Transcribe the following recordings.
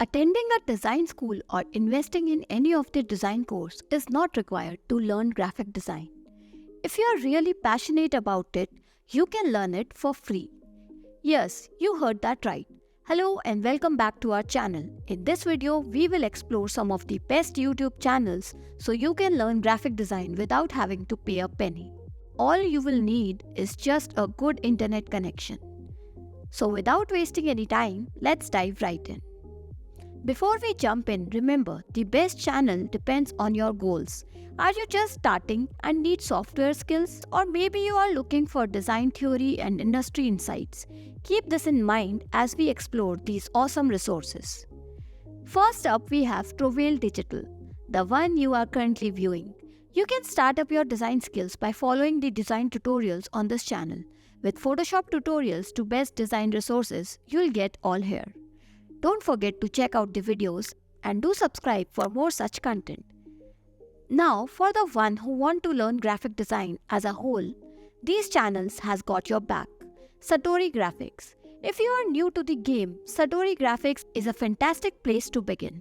Attending a design school or investing in any of the design course is not required to learn graphic design. If you are really passionate about it, you can learn it for free. Yes, you heard that right. Hello and welcome back to our channel. In this video, we will explore some of the best YouTube channels so you can learn graphic design without having to pay a penny. All you will need is just a good internet connection. So without wasting any time, let's dive right in. Before we jump in, remember, the best channel depends on your goals. Are you just starting and need software skills, or maybe you are looking for design theory and industry insights? Keep this in mind as we explore these awesome resources. First up, we have Trovail Digital, the one you are currently viewing. You can start up your design skills by following the design tutorials on this channel. With Photoshop tutorials to best design resources, you'll get all here. Don't forget to check out the videos and do subscribe for more such content. Now, for the one who want to learn graphic design as a whole, these channels has got your back. Sator Graphics. If you are new to the game, Sator Graphics is a fantastic place to begin.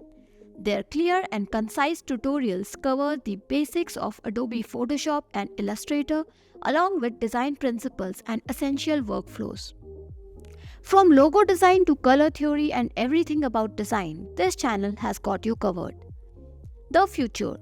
Their clear and concise tutorials cover the basics of Adobe Photoshop and Illustrator along with design principles and essential workflows. From logo design to color theory and everything about design, this channel has got you covered. The Future.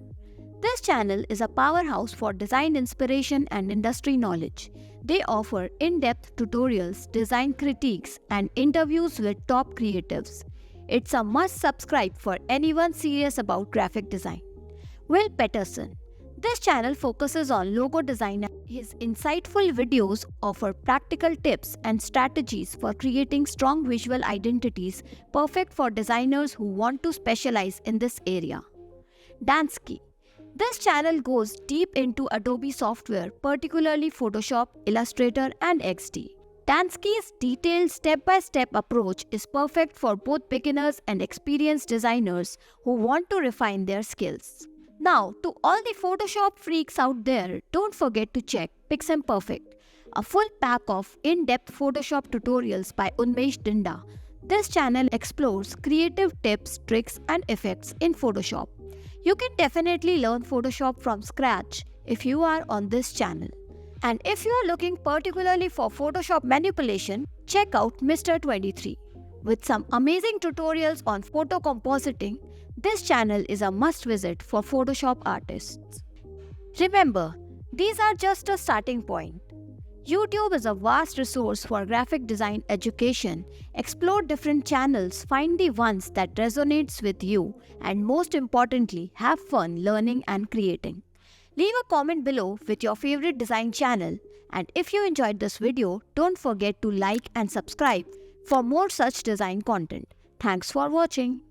This channel is a powerhouse for design inspiration and industry knowledge. They offer in-depth tutorials, design critiques, and interviews with top creatives. It's a must subscribe for anyone serious about graphic design. Will Peterson. This channel focuses on logo design. His insightful videos offer practical tips and strategies for creating strong visual identities, perfect for designers who want to specialize in this area. Dansky. This channel goes deep into Adobe software, particularly Photoshop, Illustrator, and XD. Dansky's detailed step-by-step approach is perfect for both beginners and experienced designers who want to refine their skills. Now, to all the Photoshop freaks out there, don't forget to check Pixmperfect, a full pack of in-depth Photoshop tutorials by Unveils. This channel explores creative tips, tricks, and effects in Photoshop. You can definitely learn Photoshop from scratch if you are on this channel. And if you are looking particularly for Photoshop manipulation, check out Mr. 23. With some amazing tutorials on photo compositing, this channel is a must-visit for Photoshop artists. Remember, these are just a starting point. YouTube is a vast resource for graphic design education. Explore different channels, find the ones that resonates with you, and most importantly, have fun learning and creating. Leave a comment below with your favorite design channel, and if you enjoyed this video, don't forget to like and subscribe for more such design content. Thanks for watching.